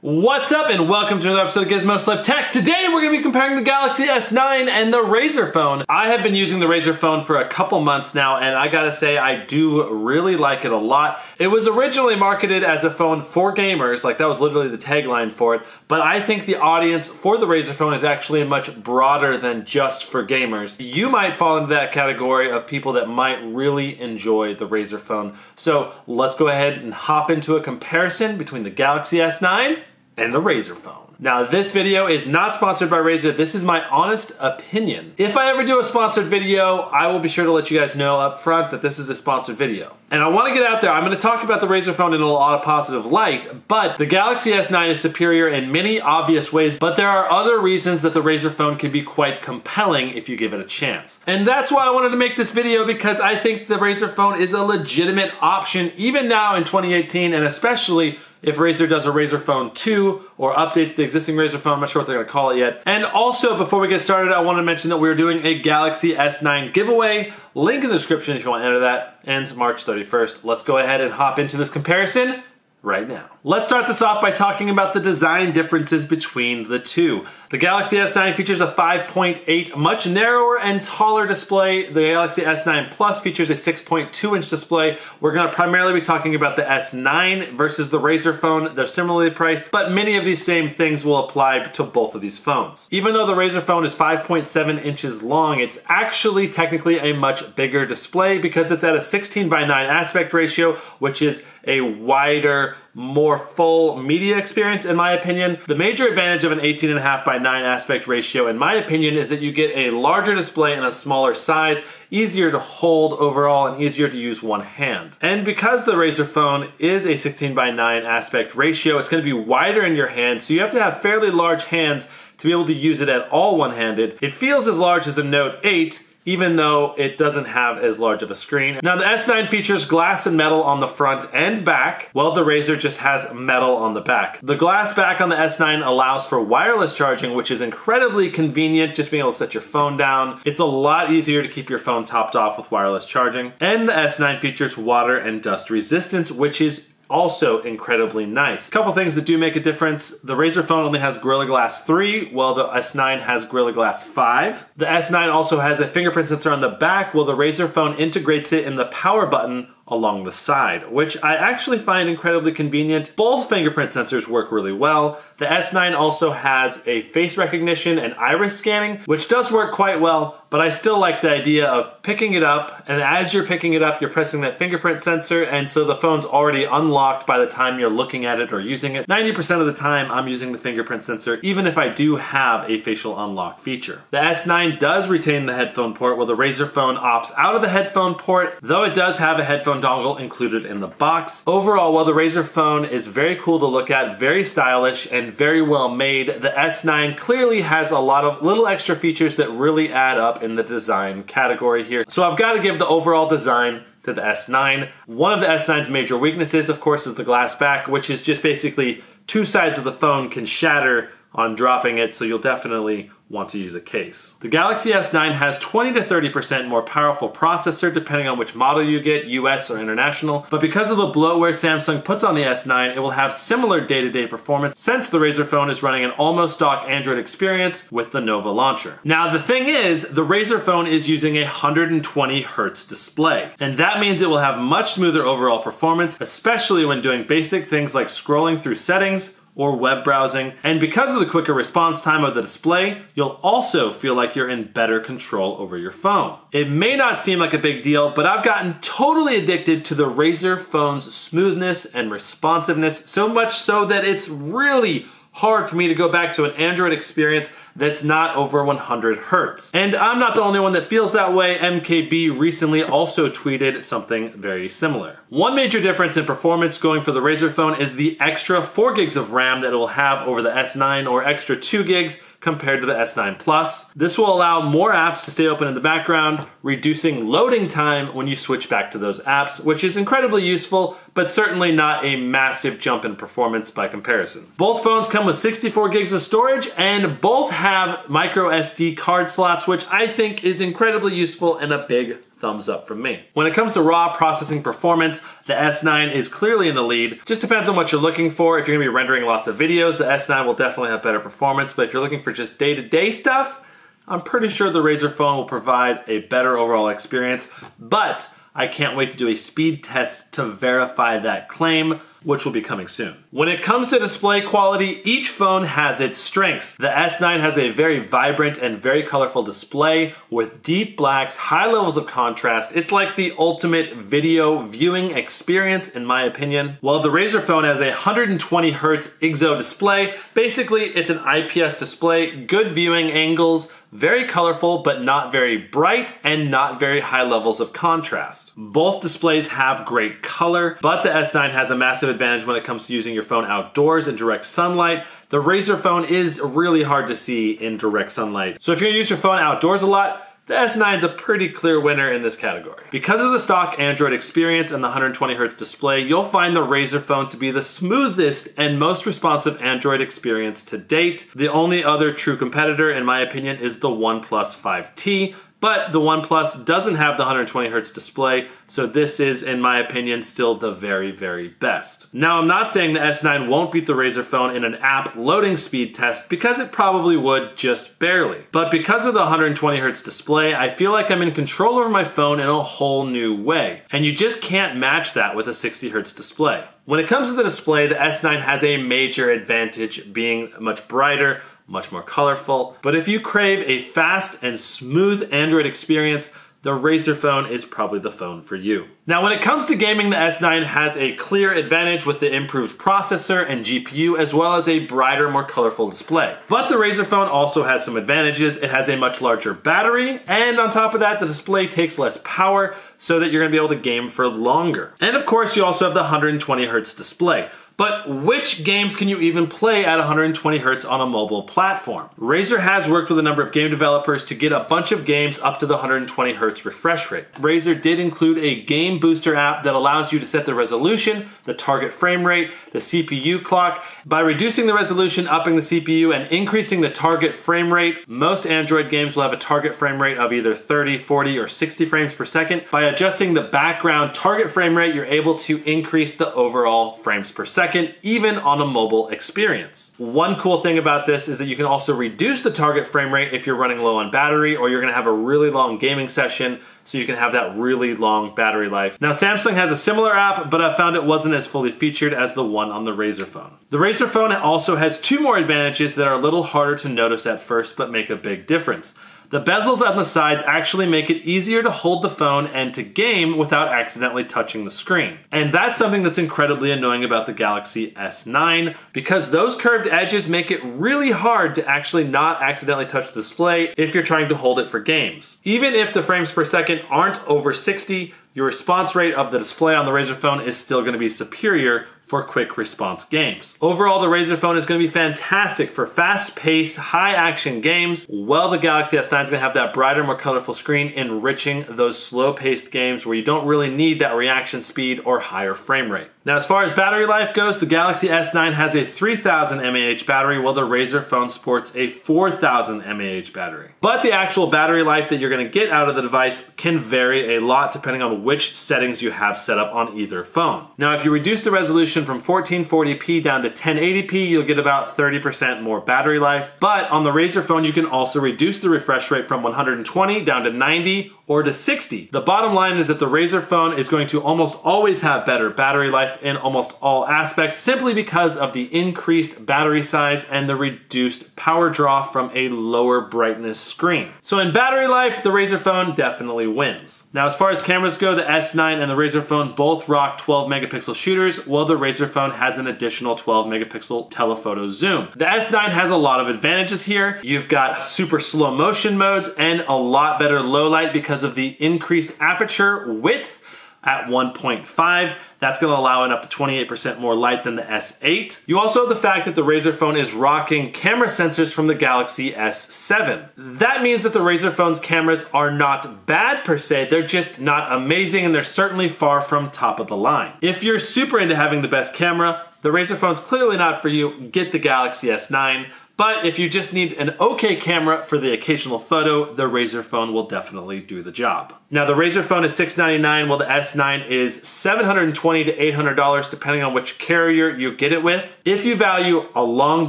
What's up and welcome to another episode of Gizmo Slip Tech. Today we're going to be comparing the Galaxy S9 and the Razer phone. I have been using the Razer phone for a couple months now and I gotta say I do really like it a lot. It was originally marketed as a phone for gamers, like that was literally the tagline for it, but I think the audience for the Razer phone is actually much broader than just for gamers. You might fall into that category of people that might really enjoy the Razer phone. So let's go ahead and hop into a comparison between the Galaxy S9 and the Razer phone. Now this video is not sponsored by Razer, this is my honest opinion. If I ever do a sponsored video, I will be sure to let you guys know up front that this is a sponsored video. And I want to get out there, I'm going to talk about the Razer phone in a lot of positive light, but the Galaxy S9 is superior in many obvious ways, but there are other reasons that the Razer phone can be quite compelling if you give it a chance. And that's why I wanted to make this video, because I think the Razer phone is a legitimate option even now in 2018, and especially if Razer does a Razer Phone 2 or updates the existing Razer phone. I'm not sure what they're gonna call it yet. And also, before we get started, I wanna mention that we're doing a Galaxy S9 giveaway. Link in the description if you wanna enter that. Ends March 31st. Let's go ahead and hop into this comparison right now. Let's start this off by talking about the design differences between the two. The Galaxy S9 features a 5.8, much narrower and taller display. The Galaxy S9 Plus features a 6.2 inch display. We're gonna primarily be talking about the S9 versus the Razer phone. They're similarly priced, but many of these same things will apply to both of these phones. Even though the Razer phone is 5.7 inches long, it's actually technically a much bigger display because it's at a 16:9 aspect ratio, which is a wider, more full media experience in my opinion. The major advantage of an 18.5:9 aspect ratio in my opinion is that you get a larger display in a smaller size, easier to hold overall and easier to use one hand. And because the Razer phone is a 16:9 aspect ratio, it's going to be wider in your hand, so you have to have fairly large hands to be able to use it at all one-handed. It feels as large as a Note 8, even though it doesn't have as large of a screen. Now the S9 features glass and metal on the front and back, while the Razer just has metal on the back. The glass back on the S9 allows for wireless charging, which is incredibly convenient, just being able to set your phone down. It's a lot easier to keep your phone topped off with wireless charging. And the S9 features water and dust resistance, which is also incredibly nice. A couple things that do make a difference. The Razer phone only has Gorilla Glass 3, while the S9 has Gorilla Glass 5. The S9 also has a fingerprint sensor on the back, while the Razer phone integrates it in the power button along the side, which I actually find incredibly convenient. Both fingerprint sensors work really well. The S9 also has a face recognition and iris scanning, which does work quite well, but I still like the idea of picking it up, and as you're picking it up, you're pressing that fingerprint sensor, and so the phone's already unlocked by the time you're looking at it or using it. 90% of the time, I'm using the fingerprint sensor, even if I do have a facial unlock feature. The S9 does retain the headphone port, while the Razer phone opts out of the headphone port, though it does have a headphone dongle included in the box. Overall, while the Razer phone is very cool to look at, very stylish, and very well made, the S9 clearly has a lot of little extra features that really add up in the design category here. So I've got to give the overall design to the S9. One of the S9's major weaknesses, of course, is the glass back, which is just basically two sides of the phone can shatter on dropping it, so you'll definitely want to use a case. The Galaxy S9 has 20 to 30% more powerful processor depending on which model you get, US or international, but because of the bloatware Samsung puts on the S9, it will have similar day-to-day performance since the Razer phone is running an almost stock Android experience with the Nova launcher. Now the thing is, the Razer phone is using a 120 Hz display, and that means it will have much smoother overall performance, especially when doing basic things like scrolling through settings or web browsing. And because of the quicker response time of the display, you'll also feel like you're in better control over your phone. It may not seem like a big deal, but I've gotten totally addicted to the Razer phone's smoothness and responsiveness, so much so that it's really hard for me to go back to an Android experience that's not over 100 Hz. And I'm not the only one that feels that way. MKB recently also tweeted something very similar. One major difference in performance going for the Razer phone is the extra 4 gigs of RAM that it will have over the S9, or extra 2 gigs compared to the S9 Plus. This will allow more apps to stay open in the background, reducing loading time when you switch back to those apps, which is incredibly useful, but certainly not a massive jump in performance by comparison. Both phones come with 64 gigs of storage, and both have micro SD card slots, which I think is incredibly useful and a big thumbs up from me. When it comes to raw processing performance, the S9 is clearly in the lead. Just depends on what you're looking for. If you're gonna be rendering lots of videos, the S9 will definitely have better performance, but if you're looking for just day-to-day stuff, I'm pretty sure the Razer phone will provide a better overall experience, but I can't wait to do a speed test to verify that claim, which will be coming soon. When it comes to display quality, each phone has its strengths. The S9 has a very vibrant and very colorful display with deep blacks, high levels of contrast. It's like the ultimate video viewing experience in my opinion. While the Razer phone has a 120 Hz IGZO display, basically it's an IPS display, good viewing angles, very colorful but not very bright, and not very high levels of contrast. Both displays have great color, but the S9 has a massive advantage when it comes to using your phone outdoors in direct sunlight. The Razer phone is really hard to see in direct sunlight. So if you're gonna use your phone outdoors a lot, the S9 is a pretty clear winner in this category. Because of the stock Android experience and the 120 Hz display, you'll find the Razer phone to be the smoothest and most responsive Android experience to date. The only other true competitor, in my opinion, is the OnePlus 5T, but the OnePlus doesn't have the 120 Hz display, so this is, in my opinion, still the very, very best. Now, I'm not saying the S9 won't beat the Razer phone in an app loading speed test, because it probably would, just barely. But because of the 120 Hz display, I feel like I'm in control over my phone in a whole new way. And you just can't match that with a 60 Hz display. When it comes to the display, the S9 has a major advantage, being much brighter, much more colorful. But if you crave a fast and smooth Android experience, the Razer phone is probably the phone for you. Now, when it comes to gaming, the S9 has a clear advantage with the improved processor and GPU, as well as a brighter, more colorful display. But the Razer phone also has some advantages. It has a much larger battery, and on top of that, the display takes less power, so that you're gonna be able to game for longer. And of course, you also have the 120 Hz display. But which games can you even play at 120 Hz on a mobile platform? Razer has worked with a number of game developers to get a bunch of games up to the 120 Hz refresh rate. Razer did include a game booster app that allows you to set the resolution, the target frame rate, the CPU clock. By reducing the resolution, upping the CPU, and increasing the target frame rate, most Android games will have a target frame rate of either 30, 40, or 60 frames per second. By adjusting the background target frame rate, you're able to increase the overall frames per second, even on a mobile experience. One cool thing about this is that you can also reduce the target frame rate if you're running low on battery, or you're gonna have a really long gaming session, so you can have that really long battery life. Now, Samsung has a similar app, but I found it wasn't as fully featured as the one on the Razer phone. The Razer phone also has two more advantages that are a little harder to notice at first, but make a big difference. The bezels on the sides actually make it easier to hold the phone and to game without accidentally touching the screen. And that's something that's incredibly annoying about the Galaxy S9, because those curved edges make it really hard to actually not accidentally touch the display if you're trying to hold it for games. Even if the frames per second aren't over 60, your response rate of the display on the Razer phone is still going to be superior for quick response games. Overall, the Razer phone is going to be fantastic for fast-paced, high-action games, while the Galaxy S9 is going to have that brighter, more colorful screen, enriching those slow-paced games where you don't really need that reaction speed or higher frame rate. Now, as far as battery life goes, the Galaxy S9 has a 3000 mAh battery, while the Razer phone sports a 4000 mAh battery. But the actual battery life that you're going to get out of the device can vary a lot depending on which settings you have set up on either phone. Now, if you reduce the resolution from 1440p down to 1080p, you'll get about 30% more battery life. But on the Razer phone, you can also reduce the refresh rate from 120 down to 90 or to 60. The bottom line is that the Razer phone is going to almost always have better battery life in almost all aspects, simply because of the increased battery size and the reduced power draw from a lower brightness screen. So in battery life, the Razer phone definitely wins. Now, as far as cameras go, the S9 and the Razer phone both rock 12 megapixel shooters, while the Razer phone has an additional 12 megapixel telephoto zoom. The S9 has a lot of advantages here. You've got super slow motion modes and a lot better low light because of the increased aperture width at 1.5. That's going to allow in up to 28% more light than the S8. You also have the fact that the Razer phone is rocking camera sensors from the Galaxy S7. That means that the Razer phone's cameras are not bad per se, they're just not amazing, and they're certainly far from top of the line. If you're super into having the best camera, the Razer phone's clearly not for you. Get the Galaxy S9. But if you just need an okay camera for the occasional photo, the Razer phone will definitely do the job. Now the Razer phone is $699, while the S9 is $720 to $800 depending on which carrier you get it with. If you value a long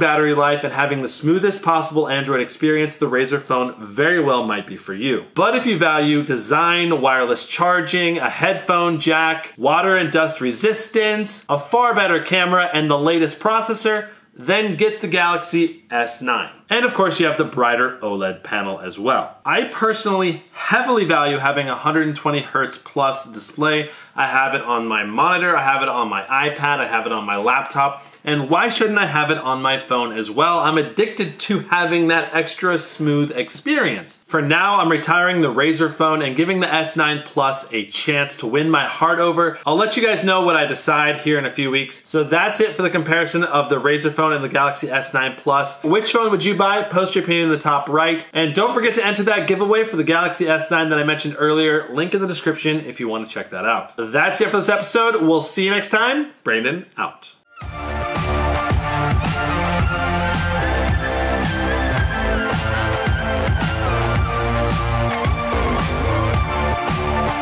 battery life and having the smoothest possible Android experience, the Razer phone very well might be for you. But if you value design, wireless charging, a headphone jack, water and dust resistance, a far better camera, and the latest processor, then get the Galaxy S9. And of course you have the brighter OLED panel as well. I personally heavily value having a 120 Hz plus display. I have it on my monitor, I have it on my iPad, I have it on my laptop, and why shouldn't I have it on my phone as well? I'm addicted to having that extra smooth experience. For now, I'm retiring the Razer phone and giving the S9 Plus a chance to win my heart over. I'll let you guys know what I decide here in a few weeks. So that's it for the comparison of the Razer phone and the Galaxy S9 Plus. Which phone would you buy? Post your opinion in the top right. And don't forget to enter that giveaway for the Galaxy S9 that I mentioned earlier. Link in the description if you want to check that out. That's it for this episode. We'll see you next time. Brandon out.